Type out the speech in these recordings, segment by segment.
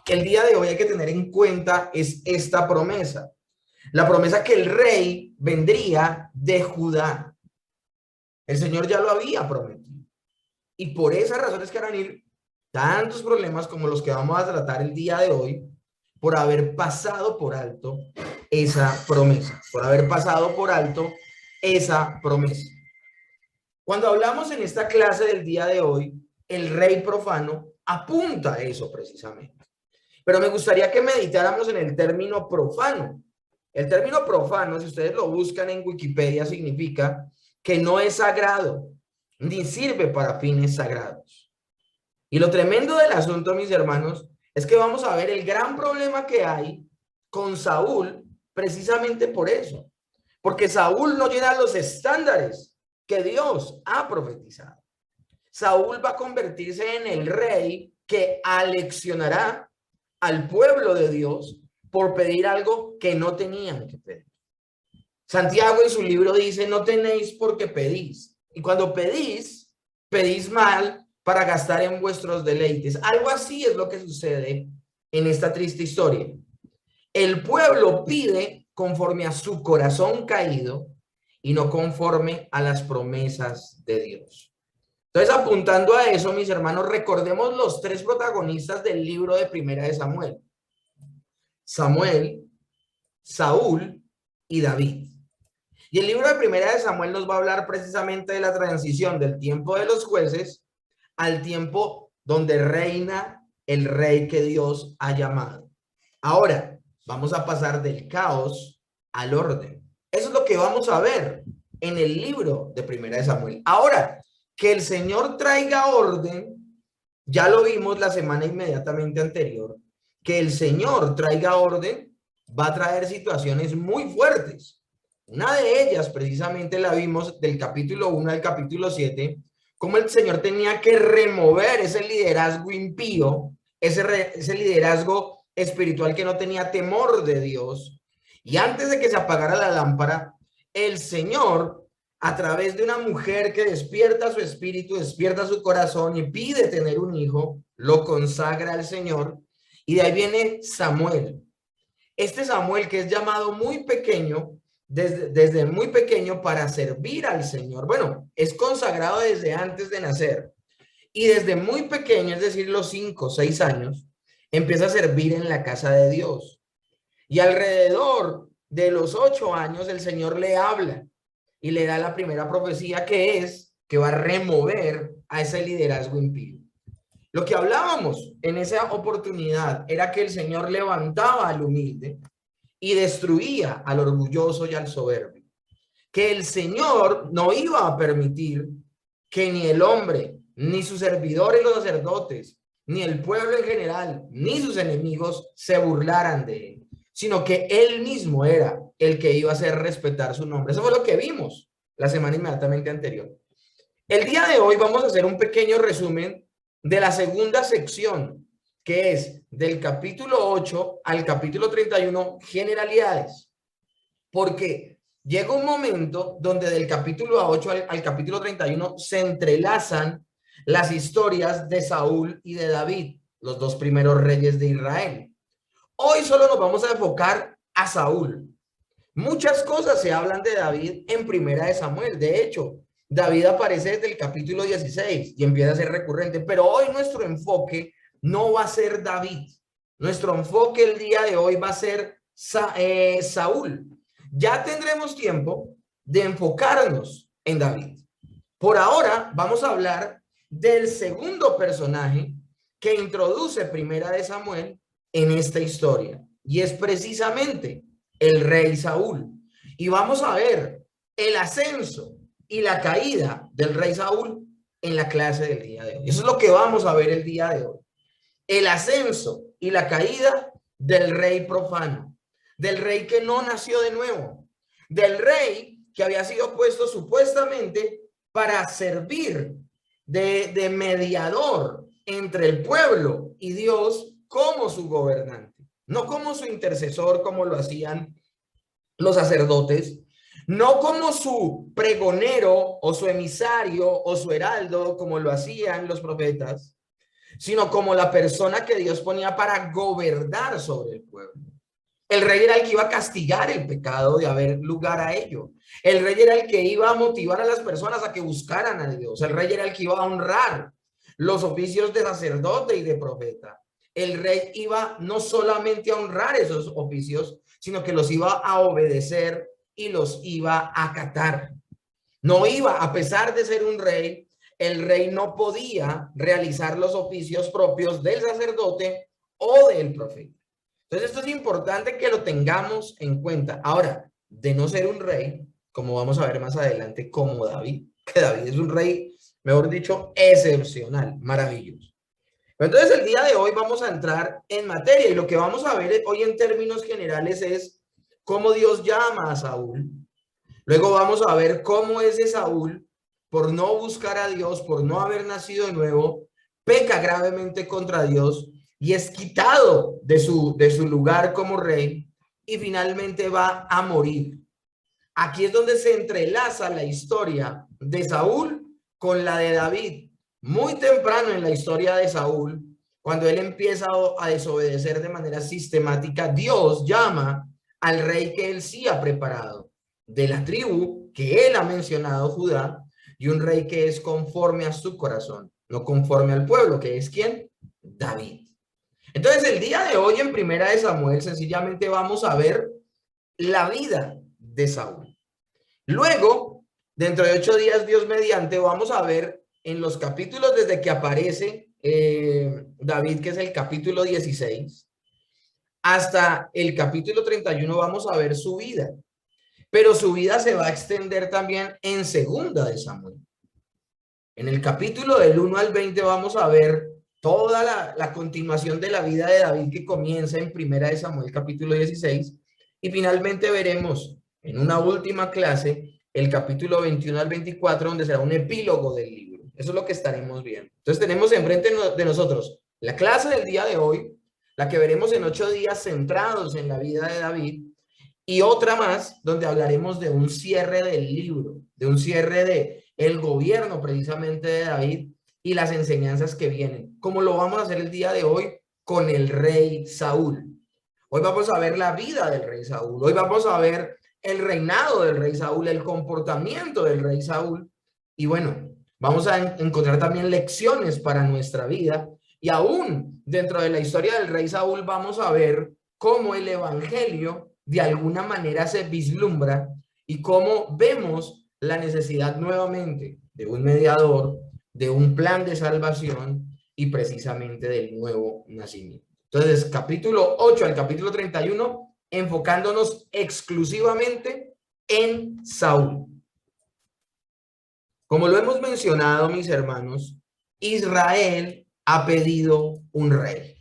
el día de hoy hay que tener en cuenta es esta promesa. La promesa que el rey vendría de Judá. El Señor ya lo había prometido. Y por esas razones que van a venir tantos problemas como los que vamos a tratar el día de hoy, por haber pasado por alto esa promesa, por haber pasado por alto esa promesa. Cuando hablamos en esta clase del día de hoy, el rey profano apunta a eso precisamente. Pero me gustaría que meditáramos en el término profano. El término profano, si ustedes lo buscan en Wikipedia, significa que no es sagrado, ni sirve para fines sagrados. Y lo tremendo del asunto, mis hermanos, es que vamos a ver el gran problema que hay con Saúl precisamente por eso. Porque Saúl no llena los estándares que Dios ha profetizado. Saúl va a convertirse en el rey que aleccionará al pueblo de Dios por pedir algo que no tenían que pedir. Santiago en su libro dice, no tenéis porque pedís. Y cuando pedís, pedís mal para gastar en vuestros deleites. Algo así es lo que sucede en esta triste historia. El pueblo pide conforme a su corazón caído y no conforme a las promesas de Dios. Entonces, apuntando a eso, mis hermanos, recordemos los tres protagonistas del libro de Primera de Samuel. Samuel, Saúl y David. Y el libro de Primera de Samuel nos va a hablar precisamente de la transición del tiempo de los jueces al tiempo donde reina el rey que Dios ha llamado. Ahora, vamos a pasar del caos al orden. Eso es lo que vamos a ver en el libro de Primera de Samuel. Ahora, que el Señor traiga orden, ya lo vimos la semana inmediatamente anterior, que el Señor traiga orden va a traer situaciones muy fuertes. Una de ellas precisamente la vimos del capítulo 1 al capítulo 7, cómo el Señor tenía que remover ese liderazgo impío, ese liderazgo espiritual que no tenía temor de Dios. Y antes de que se apagara la lámpara, el Señor, a través de una mujer que despierta su espíritu, despierta su corazón y pide tener un hijo, lo consagra al Señor. Y de ahí viene Samuel. Este Samuel que es llamado muy pequeño, desde muy pequeño para servir al Señor. Bueno, es consagrado desde antes de nacer. Y desde muy pequeño, es decir, los 5 o 6 años, empieza a servir en la casa de Dios. Y alrededor de los 8 años, el Señor le habla y le da la primera profecía que es que va a remover a ese liderazgo impío. Lo que hablábamos en esa oportunidad era que el Señor levantaba al humilde y destruía al orgulloso y al soberbio. Que el Señor no iba a permitir que ni el hombre, ni sus servidores, los sacerdotes, ni el pueblo en general, ni sus enemigos se burlaran de él, sino que él mismo era el que iba a hacer respetar su nombre. Eso fue lo que vimos la semana inmediatamente anterior. El día de hoy vamos a hacer un pequeño resumen de la segunda sección, que es del capítulo 8 al capítulo 31, generalidades. Porque llega un momento donde del capítulo 8 al capítulo 31 se entrelazan las historias de Saúl y de David, los dos primeros reyes de Israel. Hoy solo nos vamos a enfocar a Saúl. Muchas cosas se hablan de David en Primera de Samuel. De hecho, David aparece desde el capítulo 16 y empieza a ser recurrente. Pero hoy nuestro enfoque no va a ser David. Nuestro enfoque el día de hoy va a ser Saúl. Ya tendremos tiempo de enfocarnos en David. Por ahora vamos a hablar del segundo personaje que introduce Primera de Samuel en esta historia. Y es precisamente el rey Saúl. Y vamos a ver el ascenso y la caída del rey Saúl en la clase del día de hoy. Eso es lo que vamos a ver el día de hoy. El ascenso y la caída del rey profano, del rey que no nació de nuevo, del rey que había sido puesto supuestamente para servir de mediador entre el pueblo y Dios como su gobernante, no como su intercesor como lo hacían los sacerdotes, no como su pregonero o su emisario o su heraldo como lo hacían los profetas, sino como la persona que Dios ponía para gobernar sobre el pueblo. El rey era el que iba a castigar el pecado de haber lugar a ello. El rey era el que iba a motivar a las personas a que buscaran a Dios. El rey era el que iba a honrar los oficios de sacerdote y de profeta. El rey iba no solamente a honrar esos oficios, sino que los iba a obedecer y los iba a acatar. No iba, a pesar de ser un rey, el rey no podía realizar los oficios propios del sacerdote o del profeta. Entonces, esto es importante que lo tengamos en cuenta. Ahora, de no ser un rey, como vamos a ver más adelante, como David, que David es un rey, mejor dicho, excepcional, maravilloso. Entonces, el día de hoy vamos a entrar en materia y lo que vamos a ver hoy en términos generales es cómo Dios llama a Saúl. Luego vamos a ver cómo ese Saúl, por no buscar a Dios, por no haber nacido de nuevo, peca gravemente contra Dios y es quitado de su lugar como rey y finalmente va a morir. Aquí es donde se entrelaza la historia de Saúl con la de David. Muy temprano en la historia de Saúl, cuando él empieza a desobedecer de manera sistemática, Dios llama al rey que él sí ha preparado, de la tribu que él ha mencionado, Judá, y un rey que es conforme a su corazón, no conforme al pueblo, que es ¿quién? David. Entonces, el día de hoy en Primera de Samuel, sencillamente vamos a ver la vida de Saúl. Luego, dentro de 8 días, Dios mediante, vamos a ver en los capítulos desde que aparece David, que es el capítulo 16, hasta el capítulo 31, vamos a ver su vida. Pero su vida se va a extender también en Segunda de Samuel. En el capítulo del 1 al 20 vamos a ver toda la continuación de la vida de David que comienza en Primera de Samuel capítulo 16 y finalmente veremos en una última clase el capítulo 21 al 24 donde será un epílogo del libro. Eso es lo que estaremos viendo. Entonces tenemos enfrente de nosotros la clase del día de hoy, la que veremos en 8 días centrados en la vida de David y otra más donde hablaremos de un cierre del libro, de un cierre de el gobierno precisamente de David y las enseñanzas que vienen, como lo vamos a hacer el día de hoy con el rey Saúl. Hoy vamos a ver la vida del rey Saúl, hoy vamos a ver el reinado del rey Saúl, el comportamiento del rey Saúl, y bueno, vamos a encontrar también lecciones para nuestra vida, y aún dentro de la historia del rey Saúl vamos a ver cómo el evangelio de alguna manera se vislumbra y cómo vemos la necesidad nuevamente de un mediador, de un plan de salvación y precisamente del nuevo nacimiento. Entonces, capítulo 8 al capítulo 31, enfocándonos exclusivamente en Saúl. Como lo hemos mencionado, mis hermanos, Israel ha pedido un rey.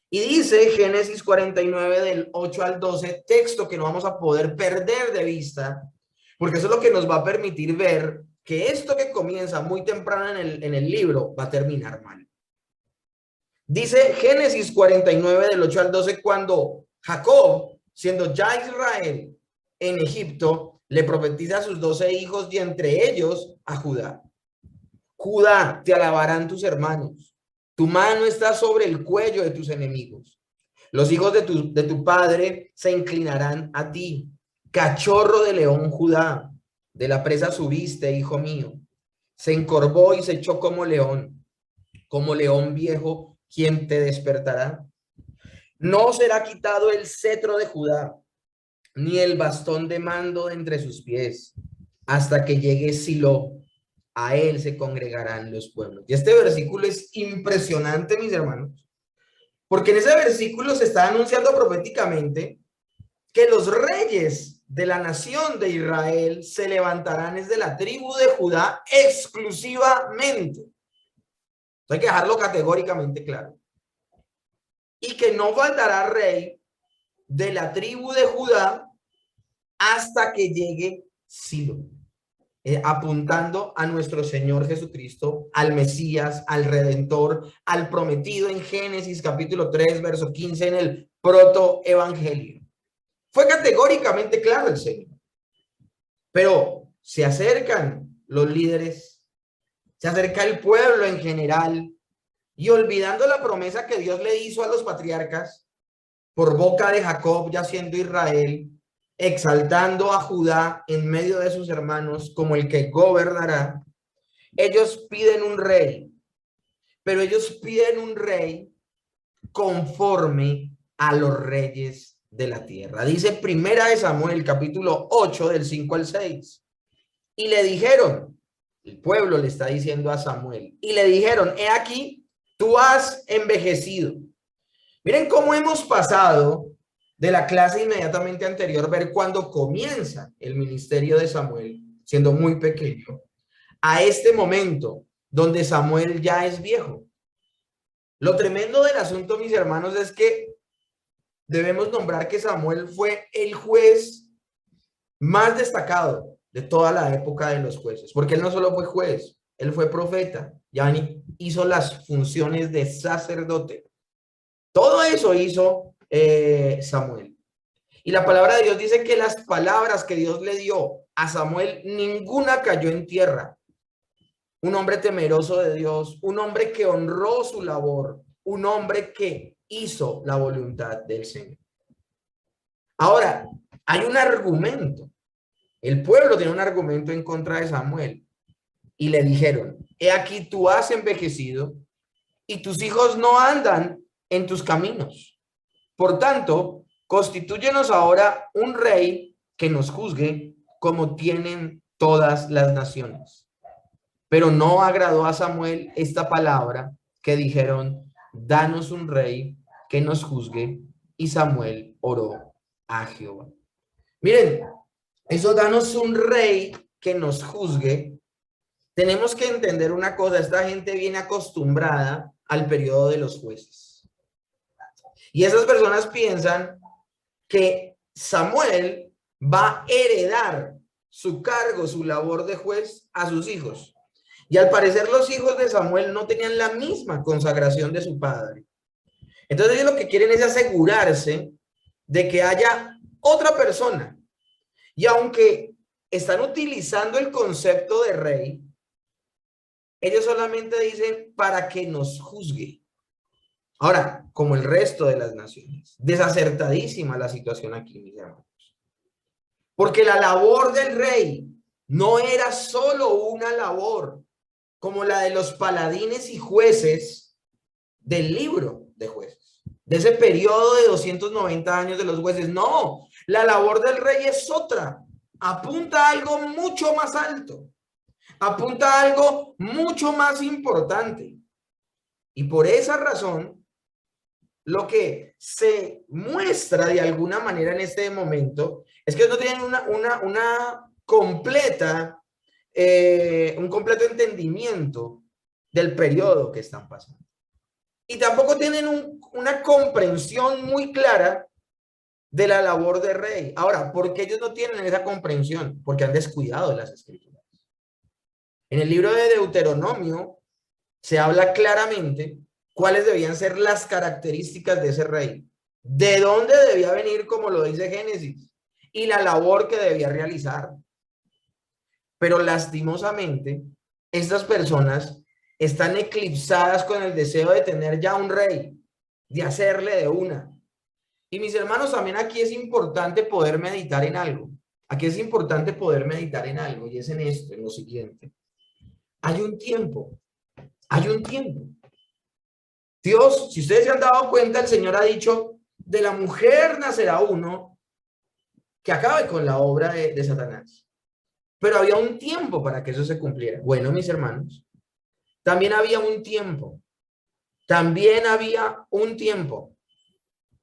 Y dice Génesis 49 del 8 al 12, texto que no vamos a poder perder de vista, porque eso es lo que nos va a permitir ver que esto que comienza muy temprano en el libro va a terminar mal. Dice Génesis 49 del 8 al 12, cuando Jacob, siendo ya Israel en Egipto, le profetiza a sus 12 hijos y entre ellos a Judá. Judá, te alabarán tus hermanos. Tu mano está sobre el cuello de tus enemigos. Los hijos de tu padre se inclinarán a ti. Cachorro de león, Judá, de la presa subiste, hijo mío. Se encorvó y se echó como león viejo, ¿quién te despertará? No será quitado el cetro de Judá, ni el bastón de mando de entre sus pies, hasta que llegue Silo. A él se congregarán los pueblos. Y este versículo es impresionante, mis hermanos, porque en ese versículo se está anunciando proféticamente que los reyes de la nación de Israel se levantarán desde la tribu de Judá exclusivamente. Hay que dejarlo categóricamente claro. Y que no faltará rey de la tribu de Judá hasta que llegue Silo. Apuntando a nuestro Señor Jesucristo, al Mesías, al Redentor, al prometido en Génesis capítulo 3, verso 15, en el protoevangelio. Fue categóricamente claro el Señor. Pero se acercan los líderes, se acerca el pueblo en general, y olvidando la promesa que Dios le hizo a los patriarcas por boca de Jacob, ya siendo Israel, exaltando a Judá en medio de sus hermanos como el que gobernará, ellos piden un rey, pero ellos piden un rey conforme a los reyes de la tierra. Dice Primera de Samuel, capítulo 8, del 5 al 6. Y le dijeron, el pueblo le está diciendo a Samuel, y le dijeron, he aquí, tú has envejecido. Miren cómo hemos pasado de la clase inmediatamente anterior, ver cuándo comienza el ministerio de Samuel, siendo muy pequeño, a este momento donde Samuel ya es viejo. Lo tremendo del asunto, mis hermanos, es que debemos nombrar que Samuel fue el juez más destacado de toda la época de los jueces, porque él no solo fue juez, él fue profeta, ya hizo las funciones de sacerdote. Todo eso hizo Samuel. Y la palabra de Dios dice que las palabras que Dios le dio a Samuel, ninguna cayó en tierra. Un hombre temeroso de Dios, un hombre que honró su labor, un hombre que hizo la voluntad del Señor. Ahora, hay un argumento. El pueblo tiene un argumento en contra de Samuel. Y le dijeron, he aquí tú has envejecido y tus hijos no andan en tus caminos. Por tanto, constitúyenos ahora un rey que nos juzgue como tienen todas las naciones. Pero no agradó a Samuel esta palabra que dijeron, danos un rey que nos juzgue. Y Samuel oró a Jehová. Miren, eso, danos un rey que nos juzgue. Tenemos que entender una cosa, esta gente viene acostumbrada al periodo de los jueces. Y esas personas piensan que Samuel va a heredar su cargo, su labor de juez a sus hijos. Y al parecer los hijos de Samuel no tenían la misma consagración de su padre. Entonces ellos lo que quieren es asegurarse de que haya otra persona. Y aunque están utilizando el concepto de rey, ellos solamente dicen para que nos juzgue. Ahora, como el resto de las naciones, desacertadísima la situación aquí, mis hermanos. Porque la labor del rey no era solo una labor como la de los paladines y jueces del libro de jueces, de ese periodo de 290 años de los jueces. No, la labor del rey es otra. Apunta a algo mucho más alto. Apunta a algo mucho más importante. Y por esa razón, lo que se muestra de alguna manera en este momento es que no tienen una completa, un completo entendimiento del periodo que están pasando. Y tampoco tienen una comprensión muy clara de la labor de rey. Ahora, ¿por qué ellos no tienen esa comprensión? Porque han descuidado de las escrituras. En el libro de Deuteronomio se habla claramente cuáles debían ser las características de ese rey, de dónde debía venir, como lo dice Génesis, y la labor que debía realizar. Pero lastimosamente, estas personas están eclipsadas con el deseo de tener ya un rey, de hacerle de una. Y mis hermanos, también aquí es importante poder meditar en algo. Aquí es importante poder meditar en algo, y es en esto, en lo siguiente. Hay un tiempo. Hay un tiempo. Dios, si ustedes se han dado cuenta, el Señor ha dicho, de la mujer nacerá uno que acabe con la obra de Satanás. Pero había un tiempo para que eso se cumpliera. Bueno, mis hermanos, también había un tiempo. También había un tiempo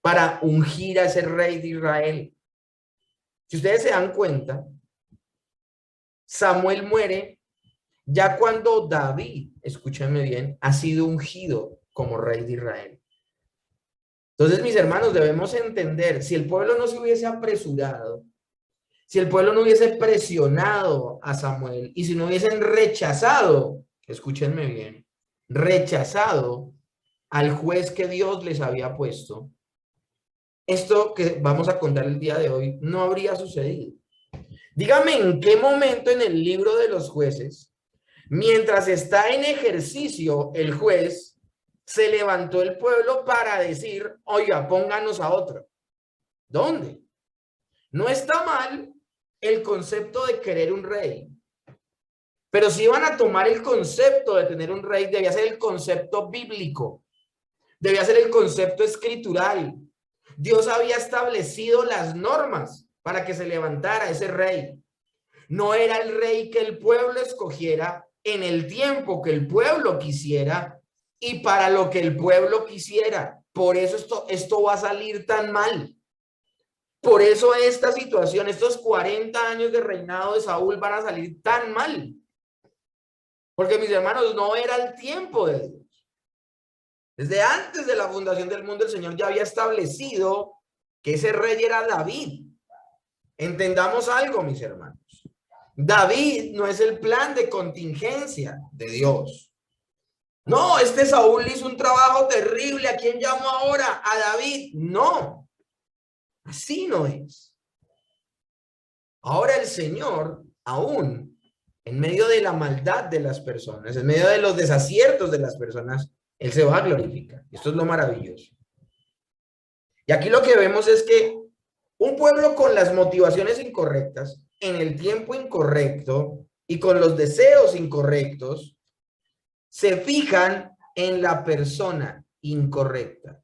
para ungir a ese rey de Israel. Si ustedes se dan cuenta, Samuel muere ya cuando David, escúchenme bien, ha sido ungido como rey de Israel. Entonces, mis hermanos, debemos entender, si el pueblo no se hubiese apresurado, si el pueblo no hubiese presionado a Samuel y si no hubiesen rechazado, escúchenme bien, rechazado al juez que Dios les había puesto, esto que vamos a contar el día de hoy no habría sucedido. Dígame en qué momento en el libro de los jueces, mientras está en ejercicio el juez, se levantó el pueblo para decir, oiga, pónganos a otro. ¿Dónde? No está mal el concepto de querer un rey, pero si iban a tomar el concepto de tener un rey, debía ser el concepto bíblico, debía ser el concepto escritural. Dios había establecido las normas para que se levantara ese rey. No era el rey que el pueblo escogiera en el tiempo que el pueblo quisiera y para lo que el pueblo quisiera. Por eso esto va a salir tan mal. Por eso esta situación, estos 40 años de reinado de Saúl van a salir tan mal. Porque, mis hermanos, no era el tiempo de Dios. Desde antes de la fundación del mundo, el Señor ya había establecido que ese rey era David. Entendamos algo, mis hermanos. David no es el plan de contingencia de Dios. No, este Saúl hizo un trabajo terrible. ¿A quién llamo ahora? A David. No, así no es. Ahora el Señor, aún en medio de la maldad de las personas, en medio de los desaciertos de las personas, Él se va a glorificar. Esto es lo maravilloso. Y aquí lo que vemos es que un pueblo con las motivaciones incorrectas, en el tiempo incorrecto y con los deseos incorrectos, se fijan en la persona incorrecta.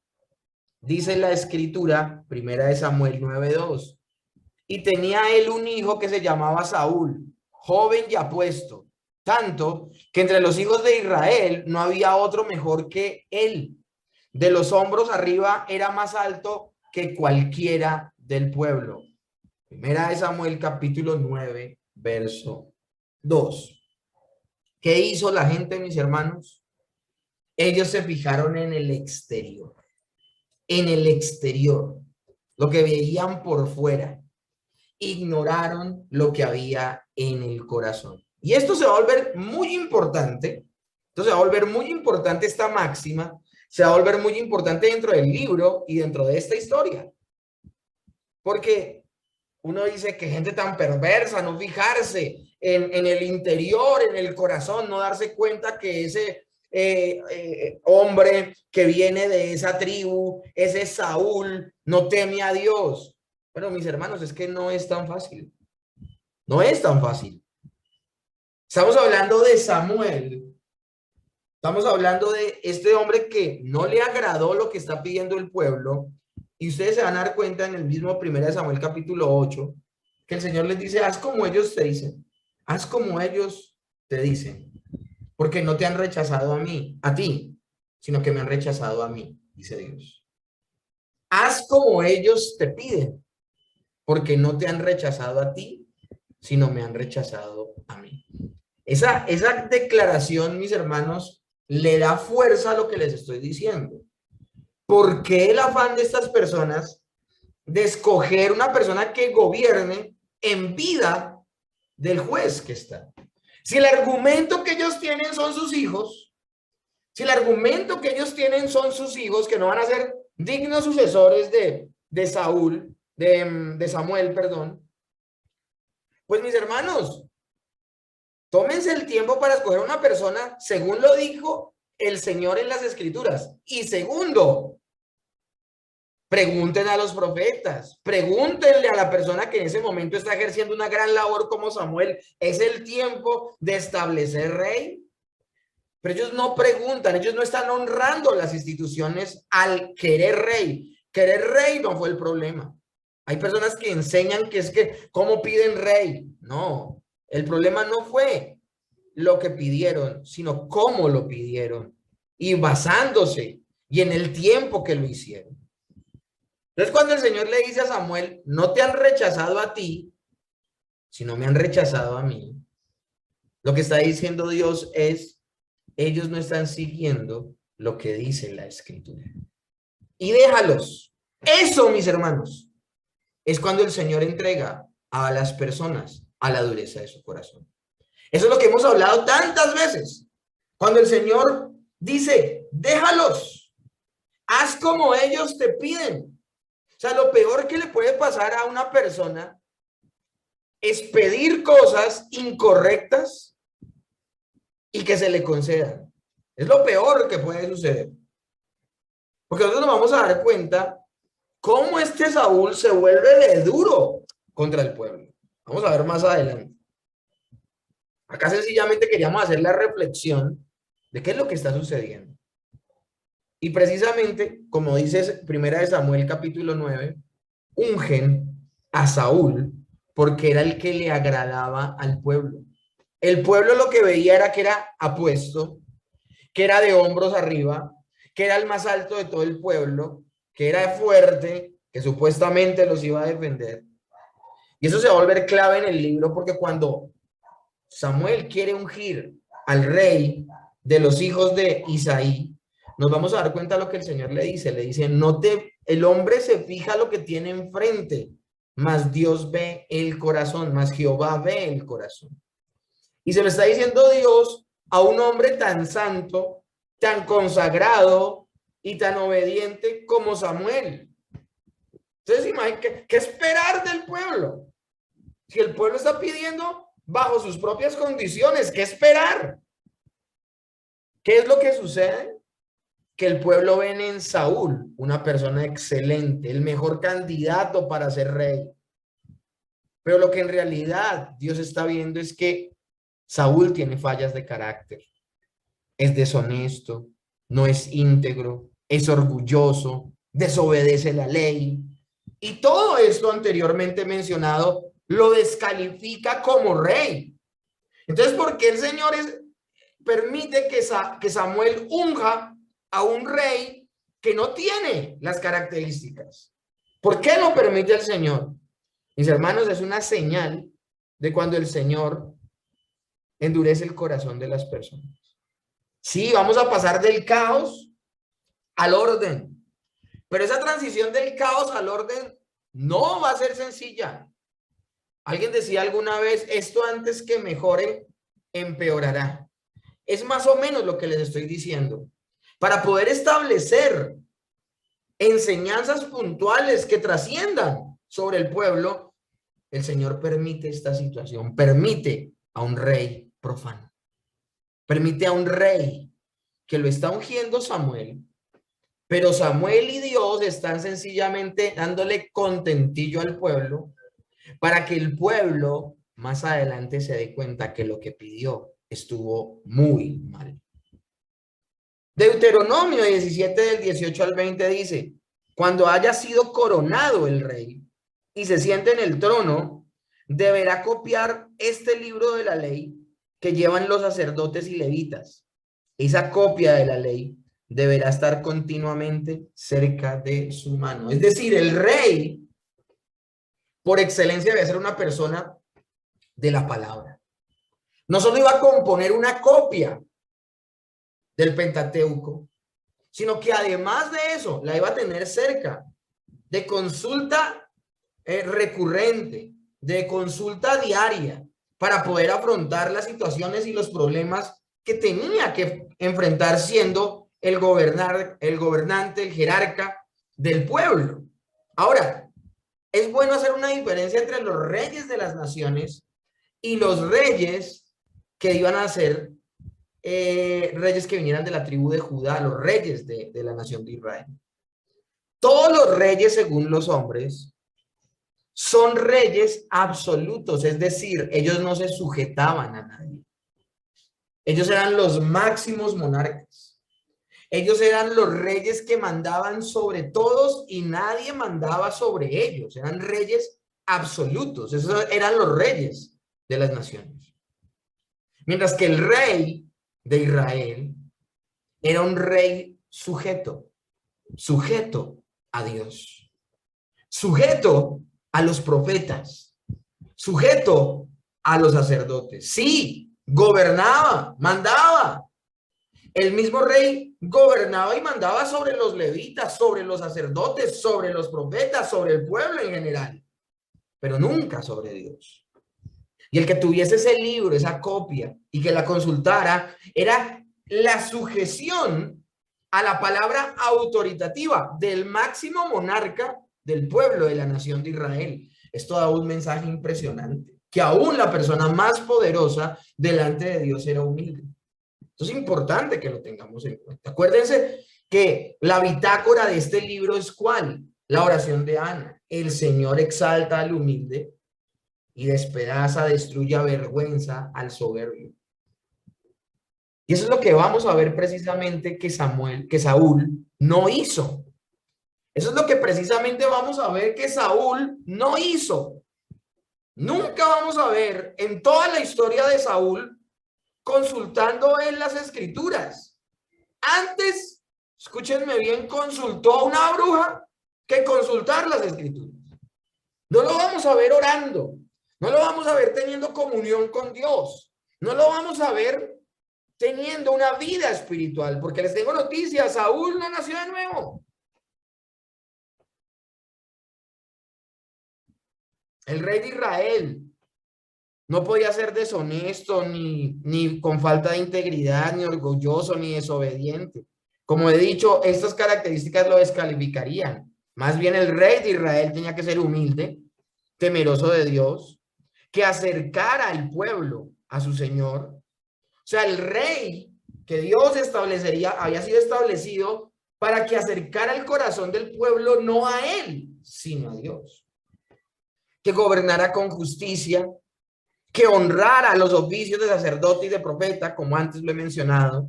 Dice la escritura, primera de Samuel 9:2, y tenía él un hijo que se llamaba Saúl, joven y apuesto, tanto que entre los hijos de Israel no había otro mejor que él. De los hombros arriba era más alto que cualquiera del pueblo. Primera de Samuel capítulo 9, verso 2. ¿Qué hizo la gente, mis hermanos? Ellos se fijaron en el exterior. En el exterior. Lo que veían por fuera. Ignoraron lo que había en el corazón. Y esto se va a volver muy importante. Entonces va a volver muy importante esta máxima. Se va a volver muy importante dentro del libro y dentro de esta historia. Porque uno dice que gente tan perversa, no fijarse en el interior, en el corazón, no darse cuenta que ese hombre que viene de esa tribu, ese Saúl, no teme a Dios. Bueno, mis hermanos, es que no es tan fácil. No es tan fácil. Estamos hablando de Samuel. Estamos hablando de este hombre que no le agradó lo que está pidiendo el pueblo. Y ustedes se van a dar cuenta en el mismo 1 Samuel capítulo 8, que el Señor les dice, haz como ellos te dicen. Haz como ellos te dicen. Porque no te han rechazado a ti, sino que me han rechazado a mí, dice Dios. Haz como ellos te piden. Porque no te han rechazado a ti, sino me han rechazado a mí. Esa declaración, mis hermanos, le da fuerza a lo que les estoy diciendo. ¿Por qué el afán de estas personas de escoger una persona que gobierne en vida del juez que está? Si el argumento que ellos tienen son sus hijos, si el argumento que ellos tienen son sus hijos que no van a ser dignos sucesores de Saúl, de Samuel, perdón, pues mis hermanos, tómense el tiempo para escoger una persona según lo dijo el Señor en las Escrituras. Y segundo, pregunten a los profetas, pregúntenle a la persona que en ese momento está ejerciendo una gran labor como Samuel, ¿es el tiempo de establecer rey? Pero ellos no preguntan, ellos no están honrando las instituciones al querer rey. Querer rey no fue el problema. Hay personas que enseñan que es que, ¿cómo piden rey? No, el problema no fue lo que pidieron, sino cómo lo pidieron y basándose y en el tiempo que lo hicieron. Entonces, cuando el Señor le dice a Samuel, no te han rechazado a ti, sino me han rechazado a mí, lo que está diciendo Dios es, ellos no están siguiendo lo que dice la Escritura. Y déjalos. Eso, mis hermanos, es cuando el Señor entrega a las personas a la dureza de su corazón. Eso es lo que hemos hablado tantas veces. Cuando el Señor dice, déjalos, haz como ellos te piden. O sea, lo peor que le puede pasar a una persona es pedir cosas incorrectas y que se le concedan. Es lo peor que puede suceder. Porque nosotros nos vamos a dar cuenta cómo este Saúl se vuelve de duro contra el pueblo. Vamos a ver más adelante. Acá sencillamente queríamos hacer la reflexión de qué es lo que está sucediendo. Y precisamente, como dice Primera de Samuel capítulo 9, ungen a Saúl porque era el que le agradaba al pueblo. El pueblo lo que veía era que era apuesto, que era de hombros arriba, que era el más alto de todo el pueblo, que era fuerte, que supuestamente los iba a defender. Y eso se va a volver clave en el libro porque cuando Samuel quiere ungir al rey de los hijos de Isaí, nos vamos a dar cuenta de lo que el Señor le dice. Le dice, el hombre se fija lo que tiene enfrente, mas Dios ve el corazón, mas Jehová ve el corazón. Y se lo está diciendo Dios a un hombre tan santo, tan consagrado y tan obediente como Samuel. Entonces, imagínate, ¿qué esperar del pueblo? Si el pueblo está pidiendo bajo sus propias condiciones, ¿qué esperar? ¿Qué es lo que sucede? Que el pueblo ven en Saúl una persona excelente, el mejor candidato para ser rey. Pero lo que en realidad Dios está viendo es que Saúl tiene fallas de carácter. Es deshonesto, no es íntegro, es orgulloso, desobedece la ley. Y todo esto anteriormente mencionado lo descalifica como rey. Entonces, ¿por qué el Señor permite que Samuel unja a un rey que no tiene las características? ¿Por qué lo permite el Señor? Mis hermanos, es una señal de cuando el Señor endurece el corazón de las personas. Sí, vamos a pasar del caos al orden, pero esa transición del caos al orden no va a ser sencilla. Alguien decía alguna vez, esto antes que mejore, empeorará. Es más o menos lo que les estoy diciendo. Para poder establecer enseñanzas puntuales que trasciendan sobre el pueblo, el Señor permite esta situación, permite a un rey profano, permite a un rey que lo está ungiendo Samuel, pero Samuel y Dios están sencillamente dándole contentillo al pueblo para que el pueblo más adelante se dé cuenta que lo que pidió estuvo muy mal. Deuteronomio 17 del 18 al 20 dice, cuando haya sido coronado el rey y se siente en el trono, deberá copiar este libro de la ley que llevan los sacerdotes y levitas. Esa copia de la ley deberá estar continuamente cerca de su mano. Es decir, el rey, por excelencia, debe ser una persona de la palabra. No solo iba a componer una copia del Pentateuco, sino que además de eso, la iba a tener cerca, de consulta recurrente, de consulta diaria, para poder afrontar las situaciones y los problemas que tenía que enfrentar siendo el gobernante, el jerarca del pueblo. Ahora, es bueno hacer una diferencia entre los reyes de las naciones y los reyes que iban a ser reyes que vinieran de la tribu de Judá, los reyes de la nación de Israel. Todos los reyes, según los hombres, son reyes absolutos, es decir, ellos no se sujetaban a nadie. Ellos eran los máximos monarcas. Ellos eran los reyes que mandaban sobre todos y nadie mandaba sobre ellos. Eran reyes absolutos. Esos eran los reyes de las naciones. Mientras que el rey de Israel era un rey sujeto a Dios, sujeto a los profetas, sujeto a los sacerdotes. Sí, gobernaba, mandaba. El mismo rey gobernaba y mandaba sobre los levitas, sobre los sacerdotes, sobre los profetas, sobre el pueblo en general, pero nunca sobre Dios. Y el que tuviese ese libro, esa copia, y que la consultara, era la sujeción a la palabra autoritativa del máximo monarca del pueblo de la nación de Israel. Esto da un mensaje impresionante, que aún la persona más poderosa delante de Dios era humilde. Esto es importante que lo tengamos en cuenta. Acuérdense que la bitácora de este libro es ¿cuál? La oración de Ana. El Señor exalta al humilde y despedaza, destruye a vergüenza al soberbio. Y eso es lo que vamos a ver precisamente que Saúl no hizo. Eso es lo que precisamente vamos a ver que Saúl no hizo. Nunca vamos a ver en toda la historia de Saúl consultando en las escrituras. Antes, escúchenme bien, consultó a una bruja que consultar las escrituras. No lo vamos a ver orando. No lo vamos a ver teniendo comunión con Dios. No lo vamos a ver teniendo una vida espiritual, porque les tengo noticias, Saúl no nació de nuevo. El rey de Israel no podía ser deshonesto, ni con falta de integridad, ni orgulloso, ni desobediente. Como he dicho, estas características lo descalificarían. Más bien el rey de Israel tenía que ser humilde, temeroso de Dios, que acercara al pueblo a su Señor. O sea, el rey que Dios establecería había sido establecido para que acercara el corazón del pueblo no a él, sino a Dios. Que gobernara con justicia, que honrara los oficios de sacerdote y de profeta, como antes lo he mencionado,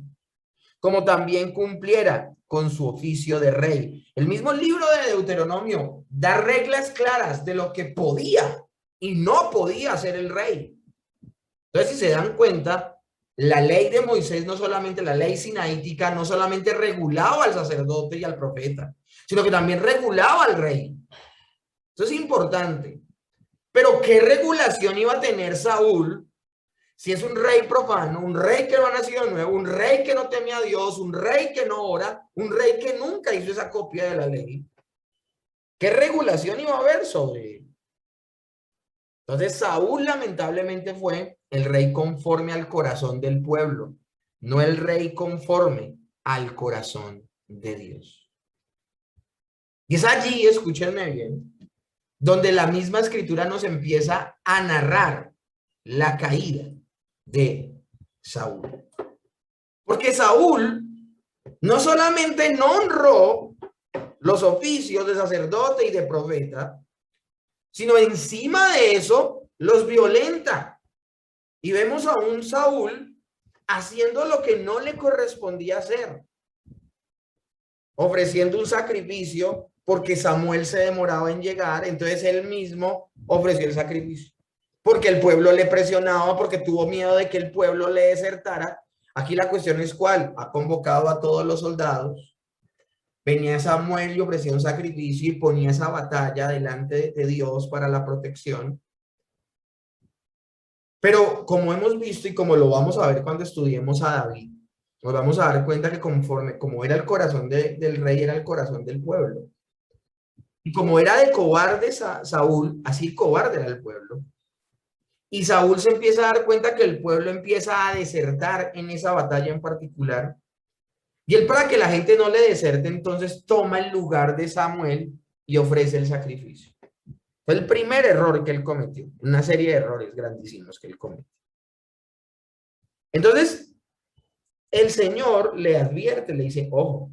como también cumpliera con su oficio de rey. El mismo libro de Deuteronomio da reglas claras de lo que podía y no podía hacer el rey. Entonces, si se dan cuenta, la ley de Moisés, no solamente la ley sinaítica, no solamente regulaba al sacerdote y al profeta, sino que también regulaba al rey. Eso es importante. Pero ¿qué regulación iba a tener Saúl si es un rey profano, un rey que no ha nacido de nuevo, un rey que no teme a Dios, un rey que no ora, un rey que nunca hizo esa copia de la ley? ¿Qué regulación iba a haber sobre él? Entonces Saúl lamentablemente fue el rey conforme al corazón del pueblo, no el rey conforme al corazón de Dios. Y es allí, escúchenme bien, donde la misma escritura nos empieza a narrar la caída de Saúl. Porque Saúl no solamente no honró los oficios de sacerdote y de profeta, sino encima de eso los violenta. Y vemos a un Saúl haciendo lo que no le correspondía hacer, ofreciendo un sacrificio porque Samuel se demoraba en llegar, entonces él mismo ofreció el sacrificio, porque el pueblo le presionaba, porque tuvo miedo de que el pueblo le desertara. Aquí la cuestión es cuál, ha convocado a todos los soldados, venía Samuel y ofrecía un sacrificio y ponía esa batalla delante de Dios para la protección. Pero como hemos visto y como lo vamos a ver cuando estudiemos a David, nos vamos a dar cuenta que conforme, como era el corazón del rey, era el corazón del pueblo. Y como era de cobarde Saúl, así cobarde era el pueblo. Y Saúl se empieza a dar cuenta que el pueblo empieza a desertar en esa batalla en particular. Y él, para que la gente no le deserte, entonces toma el lugar de Samuel y ofrece el sacrificio. Fue el primer error que él cometió, una serie de errores grandísimos que él cometió. Entonces, el Señor le advierte, le dice, ojo.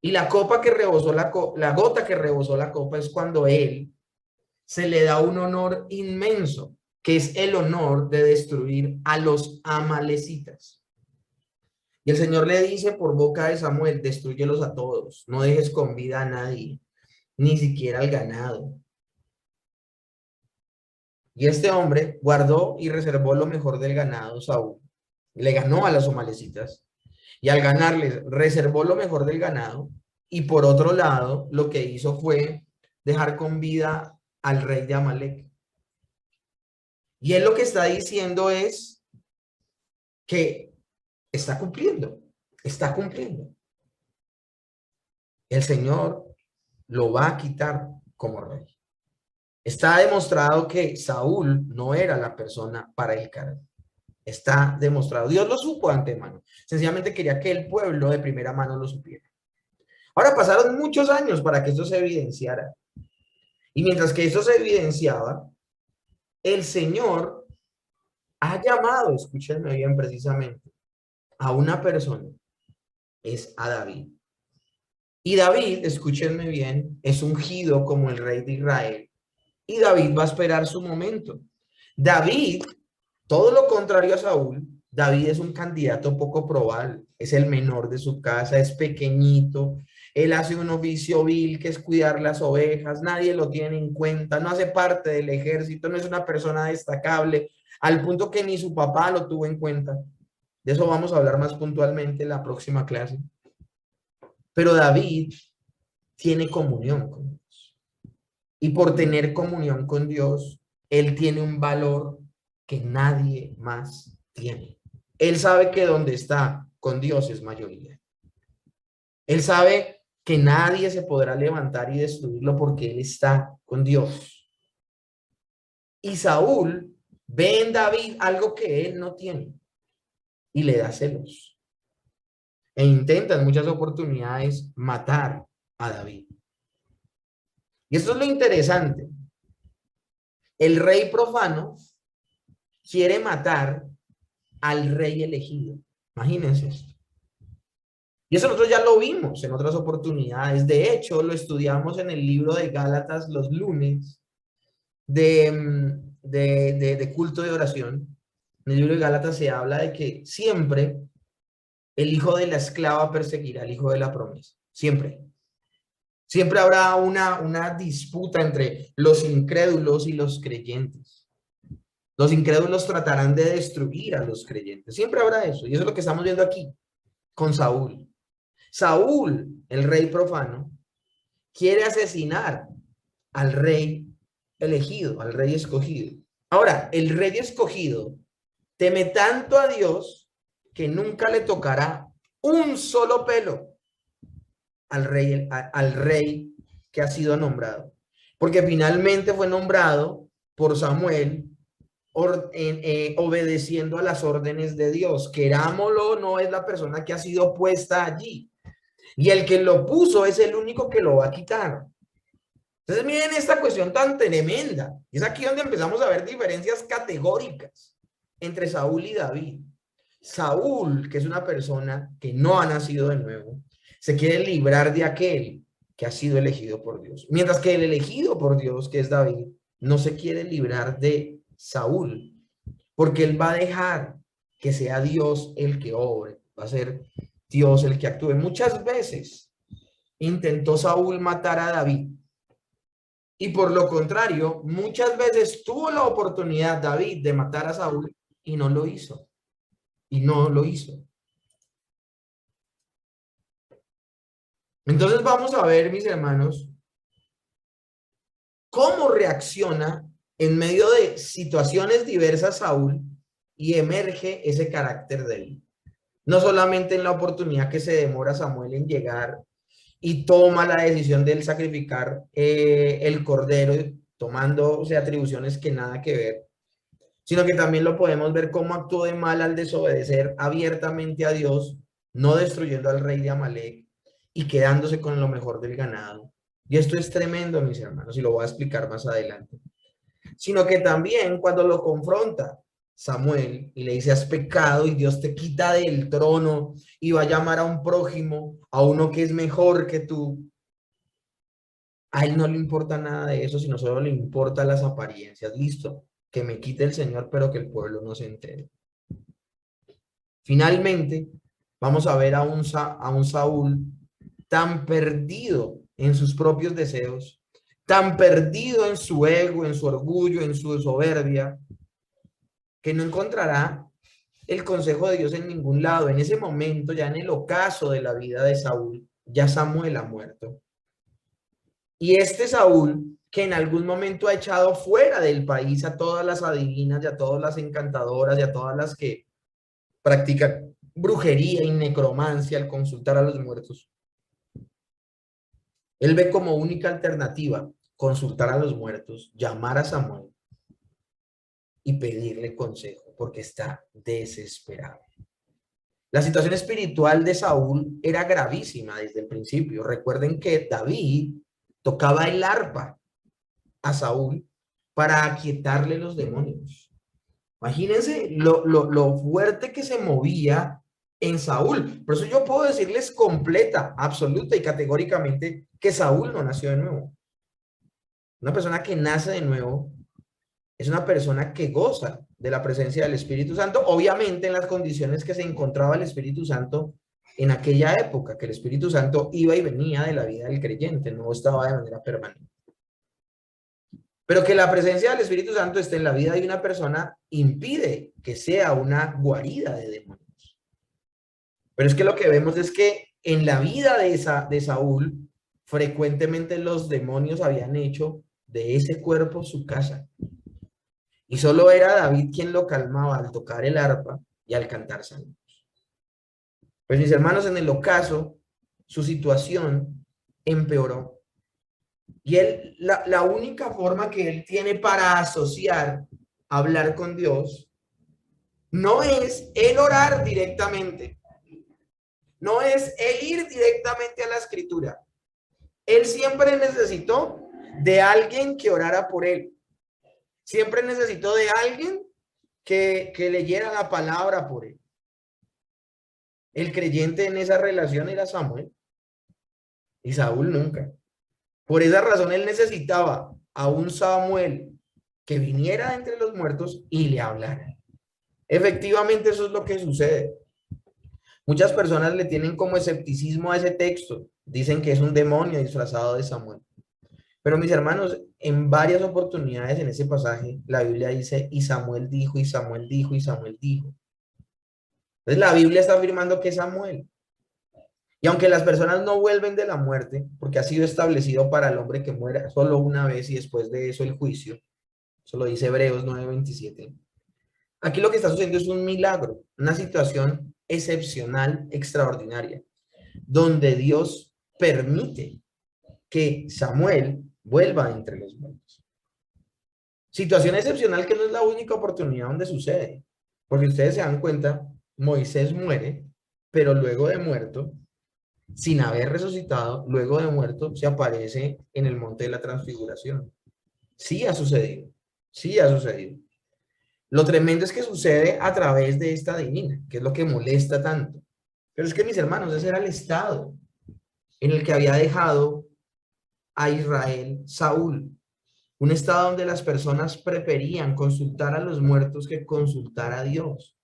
Y la copa que rebosó la gota que rebosó la copa es cuando él se le da un honor inmenso, que es el honor de destruir a los amalecitas. Y el Señor le dice por boca de Samuel, destrúyelos a todos, no dejes con vida a nadie, ni siquiera al ganado. Y este hombre guardó y reservó lo mejor del ganado, Saúl. Le ganó a los amalecitas. Y al ganarles, reservó lo mejor del ganado. Y por otro lado, lo que hizo fue dejar con vida al rey de Amalek. Y él lo que está diciendo es que está cumpliendo, está cumpliendo. El Señor lo va a quitar como rey. Está demostrado que Saúl no era la persona para el cargo. Está demostrado. Dios lo supo de antemano. Sencillamente quería que el pueblo de primera mano lo supiera. Ahora pasaron muchos años para que esto se evidenciara. Y mientras que esto se evidenciaba, el Señor ha llamado, escúchenme bien precisamente, a una persona es a David. Y David, escúchenme bien, es ungido como el rey de Israel. Y David va a esperar su momento. David, todo lo contrario a Saúl, David es un candidato poco probable. Es el menor de su casa, es pequeñito. Él hace un oficio vil que es cuidar las ovejas. Nadie lo tiene en cuenta. No hace parte del ejército. No es una persona destacable. Al punto que ni su papá lo tuvo en cuenta. De eso vamos a hablar más puntualmente en la próxima clase. Pero David tiene comunión con Dios. Y por tener comunión con Dios, él tiene un valor que nadie más tiene. Él sabe que donde está con Dios es mayoría. Él sabe que nadie se podrá levantar y destruirlo porque él está con Dios. Y Saúl ve en David algo que él no tiene y le da celos. E intenta en muchas oportunidades matar a David. Y esto es lo interesante. El rey profano quiere matar al rey elegido. Imagínense esto. Y eso nosotros ya lo vimos en otras oportunidades. De hecho, lo estudiamos en el libro de Gálatas los lunes de culto de oración. En el libro de Gálatas se habla de que siempre el hijo de la esclava perseguirá al hijo de la promesa. Siempre. Siempre habrá una disputa entre los incrédulos y los creyentes. Los incrédulos tratarán de destruir a los creyentes. Siempre habrá eso. Y eso es lo que estamos viendo aquí con Saúl. Saúl, el rey profano, quiere asesinar al rey elegido, al rey escogido. Ahora, el rey escogido teme tanto a Dios que nunca le tocará un solo pelo al rey que ha sido nombrado. Porque finalmente fue nombrado por Samuel obedeciendo a las órdenes de Dios. Querámoslo, no es la persona que ha sido puesta allí. Y el que lo puso es el único que lo va a quitar. Entonces miren esta cuestión tan tremenda. Es aquí donde empezamos a ver diferencias categóricas entre Saúl y David. Saúl, que es una persona que no ha nacido de nuevo, se quiere librar de aquel que ha sido elegido por Dios. Mientras que el elegido por Dios, que es David, no se quiere librar de Saúl, porque él va a dejar que sea Dios el que obre, va a ser Dios el que actúe. Muchas veces intentó Saúl matar a David, y por lo contrario, muchas veces tuvo la oportunidad David de matar a Saúl y no lo hizo. Y no lo hizo. Entonces vamos a ver, mis hermanos, cómo reacciona en medio de situaciones diversas Saúl y emerge ese carácter de él. No solamente en la oportunidad que se demora Samuel en llegar y toma la decisión de él sacrificar el cordero, tomando, o sea, atribuciones que nada que ver, sino que también lo podemos ver cómo actuó de mal al desobedecer abiertamente a Dios, no destruyendo al rey de Amalek y quedándose con lo mejor del ganado. Y esto es tremendo, mis hermanos, y lo voy a explicar más adelante. Sino que también cuando lo confronta Samuel y le dice, has pecado y Dios te quita del trono y va a llamar a un prójimo, a uno que es mejor que tú. A él no le importa nada de eso, sino solo le importan las apariencias. Listo, que me quite el Señor, pero que el pueblo no se entere. Finalmente, vamos a ver a un Saúl tan perdido en sus propios deseos, tan perdido en su ego, en su orgullo, en su soberbia, que no encontrará el consejo de Dios en ningún lado. En ese momento, ya en el ocaso de la vida de Saúl, ya Samuel ha muerto. Y este Saúl, que en algún momento ha echado fuera del país a todas las adivinas y a todas las encantadoras y a todas las que practican brujería y necromancia al consultar a los muertos, él ve como única alternativa consultar a los muertos, llamar a Samuel y pedirle consejo, porque está desesperado. La situación espiritual de Saúl era gravísima desde el principio. Recuerden que David tocaba el arpa a Saúl para aquietarle los demonios. Imagínense lo fuerte que se movía en Saúl. Por eso yo puedo decirles completa, absoluta y categóricamente que Saúl no nació de nuevo. Una persona que nace de nuevo es una persona que goza de la presencia del Espíritu Santo, obviamente en las condiciones que se encontraba el Espíritu Santo en aquella época, que el Espíritu Santo iba y venía de la vida del creyente, no estaba de manera permanente. Pero que la presencia del Espíritu Santo esté en la vida de una persona impide que sea una guarida de demonios. Pero es que lo que vemos es que en la vida de Saúl, frecuentemente los demonios habían hecho de ese cuerpo su casa. Y solo era David quien lo calmaba al tocar el arpa y al cantar salmos. Pues mis hermanos, en el ocaso, su situación empeoró. Y él, la única forma que él tiene para asociar, hablar con Dios, no es el orar directamente, no es el ir directamente a la escritura. Él siempre necesitó de alguien que orara por él. Siempre necesitó de alguien que leyera la palabra por él. El creyente en esa relación era Samuel y Saúl nunca. Por esa razón él necesitaba a un Samuel que viniera entre los muertos y le hablara. Efectivamente, eso es lo que sucede. Muchas personas le tienen como escepticismo a ese texto. Dicen que es un demonio disfrazado de Samuel. Pero mis hermanos, en varias oportunidades en ese pasaje, la Biblia dice, y Samuel dijo, y Samuel dijo, y Samuel dijo. Entonces la Biblia está afirmando que es Samuel. Y aunque las personas no vuelven de la muerte, porque ha sido establecido para el hombre que muera solo una vez y después de eso el juicio, eso lo dice Hebreos 9:27. Aquí lo que está sucediendo es un milagro, una situación excepcional, extraordinaria, donde Dios permite que Samuel vuelva entre los muertos. Situación excepcional que no es la única oportunidad donde sucede, porque ustedes se dan cuenta, Moisés muere, pero luego de muerto, sin haber resucitado, luego de muerto, se aparece en el monte de la transfiguración. Sí ha sucedido, sí ha sucedido. Lo tremendo es que sucede a través de esta divina, que es lo que molesta tanto. Pero es que, mis hermanos, ese era el estado en el que había dejado a Israel Saúl. Un estado donde las personas preferían consultar a los muertos que consultar a Dios.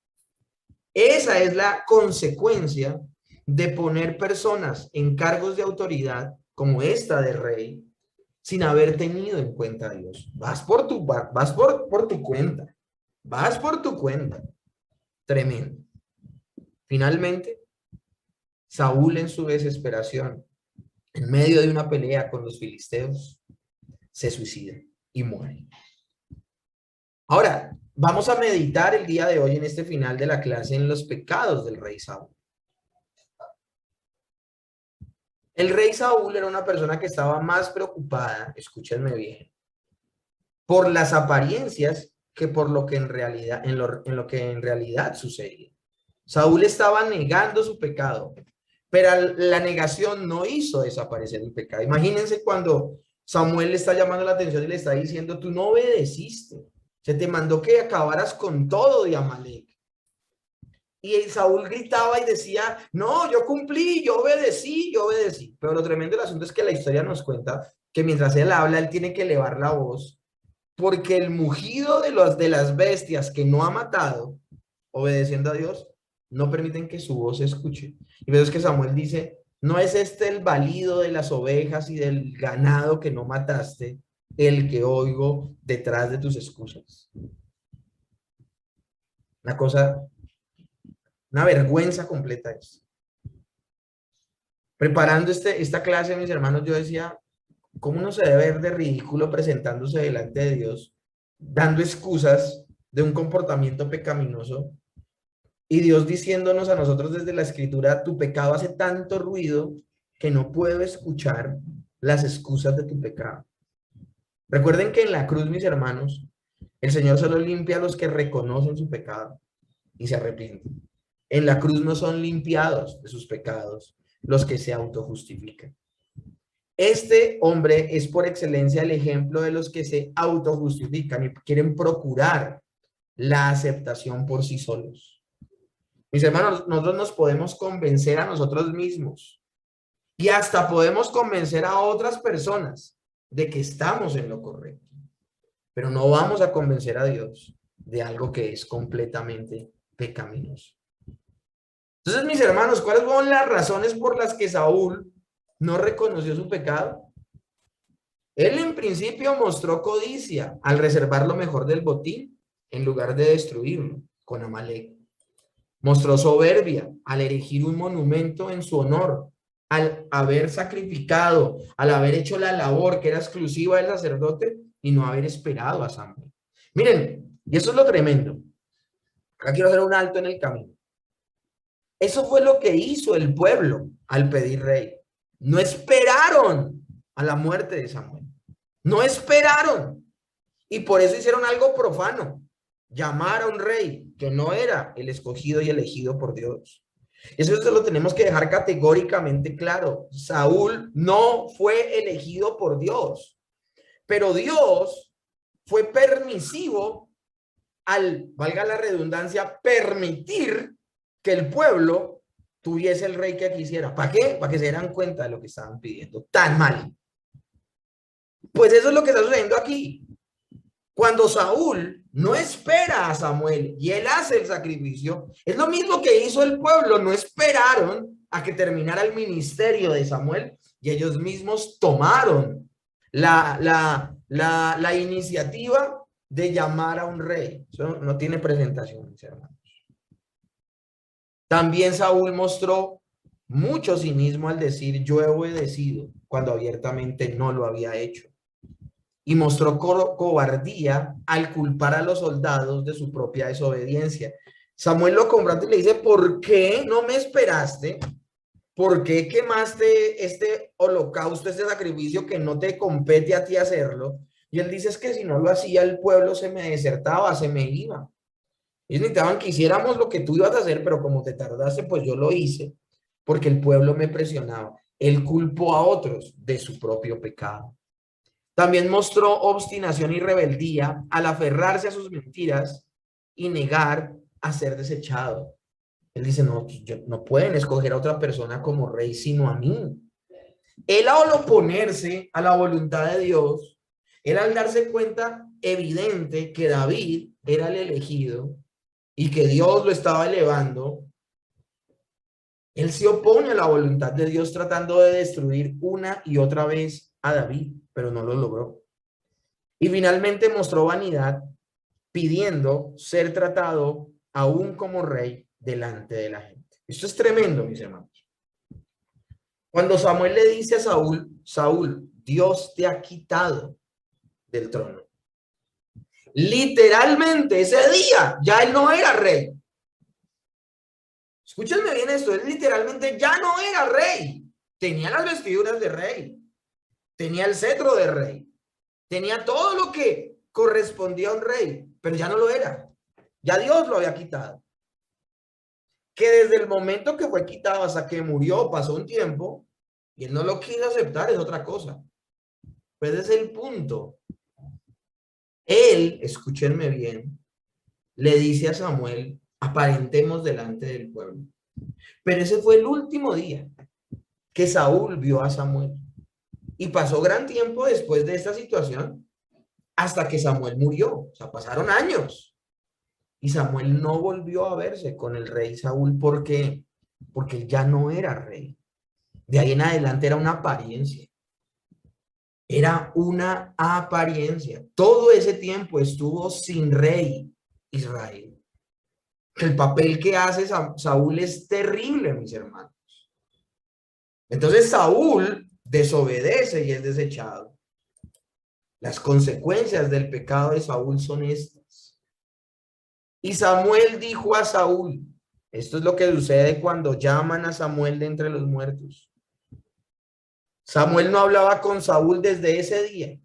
Esa es la consecuencia de poner personas en cargos de autoridad, como esta de rey, sin haber tenido en cuenta a Dios. Vas por tu cuenta. Vas por tu cuenta. Tremendo. Finalmente, Saúl en su desesperación, en medio de una pelea con los filisteos, se suicida y muere. Ahora, vamos a meditar el día de hoy en este final de la clase en los pecados del rey Saúl. El rey Saúl era una persona que estaba más preocupada, escúchenme bien, por las apariencias que por lo que en realidad, en lo que en realidad sucedía. Saúl estaba negando su pecado, pero la negación no hizo desaparecer el pecado. Imagínense cuando Samuel le está llamando la atención y le está diciendo, tú no obedeciste, se te mandó que acabaras con todo de Amalek. Y Saúl gritaba y decía, no, yo cumplí, yo obedecí, yo obedecí. Pero lo tremendo del asunto es que la historia nos cuenta que mientras él habla, él tiene que elevar la voz, porque el mugido de las bestias que no ha matado, obedeciendo a Dios, no permiten que su voz se escuche. Y vemos que Samuel dice, no es este el balido de las ovejas y del ganado que no mataste, el que oigo detrás de tus excusas. Una cosa, una vergüenza completa es. Preparando esta clase, mis hermanos, yo decía, ¿cómo no se debe ver de ridículo presentándose delante de Dios, dando excusas de un comportamiento pecaminoso? Y Dios diciéndonos a nosotros desde la escritura, tu pecado hace tanto ruido que no puedo escuchar las excusas de tu pecado. Recuerden que en la cruz, mis hermanos, el Señor solo limpia a los que reconocen su pecado y se arrepienten. En la cruz no son limpiados de sus pecados los que se autojustifican. Este hombre es por excelencia el ejemplo de los que se autojustifican y quieren procurar la aceptación por sí solos. Mis hermanos, nosotros nos podemos convencer a nosotros mismos y hasta podemos convencer a otras personas de que estamos en lo correcto, pero no vamos a convencer a Dios de algo que es completamente pecaminoso. Entonces, mis hermanos, ¿cuáles fueron las razones por las que Saúl no reconoció su pecado? Él en principio mostró codicia al reservar lo mejor del botín en lugar de destruirlo con Amalek. Mostró soberbia al erigir un monumento en su honor, al haber sacrificado, al haber hecho la labor que era exclusiva del sacerdote y no haber esperado a Samuel. Miren, y eso es lo tremendo. Acá quiero hacer un alto en el camino. Eso fue lo que hizo el pueblo al pedir rey. No esperaron a la muerte de Samuel. No esperaron. Y por eso hicieron algo profano. Llamar a un rey que no era el escogido y elegido por Dios. Eso lo tenemos que dejar categóricamente claro. Saúl no fue elegido por Dios. Pero Dios fue permisivo al, valga la redundancia, permitir que el pueblo tuviese el rey que quisiera. ¿Para qué? Para que se dieran cuenta de lo que estaban pidiendo. Tan mal. Pues eso es lo que está sucediendo aquí. Cuando Saúl no espera a Samuel y él hace el sacrificio, es lo mismo que hizo el pueblo. No esperaron a que terminara el ministerio de Samuel y ellos mismos tomaron la iniciativa de llamar a un rey. Eso no tiene presentación, mis hermanos. También Saúl mostró mucho cinismo al decir yo he obedecido cuando abiertamente no lo había hecho. Y mostró cobardía al culpar a los soldados de su propia desobediencia. Samuel lo confronta y le dice, ¿por qué no me esperaste? ¿Por qué quemaste este holocausto, este sacrificio que no te compete a ti hacerlo? Y él dice, es que si no lo hacía el pueblo se me desertaba, se me iba. Ellos necesitaban que hiciéramos lo que tú ibas a hacer, pero como te tardaste, pues yo lo hice, porque el pueblo me presionaba. Él culpó a otros de su propio pecado. También mostró obstinación y rebeldía al aferrarse a sus mentiras y negar a ser desechado. Él dice, no, no pueden escoger a otra persona como rey sino a mí. Él al oponerse a la voluntad de Dios, él al darse cuenta evidente que David era el elegido y que Dios lo estaba elevando, él se opone a la voluntad de Dios tratando de destruir una y otra vez a David, pero no lo logró. Y finalmente mostró vanidad pidiendo ser tratado aún como rey delante de la gente. Esto es tremendo, mis hermanos. Cuando Samuel le dice a Saúl, Saúl, Dios te ha quitado del trono. Literalmente ese día ya él no era rey. Escúchenme bien esto, él literalmente ya no era rey. Tenía las vestiduras de rey, tenía el cetro de rey, tenía todo lo que correspondía a un rey, pero ya no lo era. Ya Dios lo había quitado. Que desde el momento que fue quitado hasta que murió pasó un tiempo y él no lo quiso aceptar, es otra cosa. Pues ese es el punto. Él, escúchenme bien, le dice a Samuel, aparentemos delante del pueblo. Pero ese fue el último día que Saúl vio a Samuel. Y pasó gran tiempo después de esta situación hasta que Samuel murió. O sea, pasaron años. Y Samuel no volvió a verse con el rey Saúl porque él ya no era rey. De ahí en adelante era una apariencia. Era una apariencia. Todo ese tiempo estuvo sin rey Israel. El papel que hace Saúl es terrible, mis hermanos. Entonces Saúl desobedece y es desechado. Las consecuencias del pecado de Saúl son estas. Y Samuel dijo a Saúl, esto es lo que sucede cuando llaman a Samuel de entre los muertos. Samuel no hablaba con Saúl desde ese día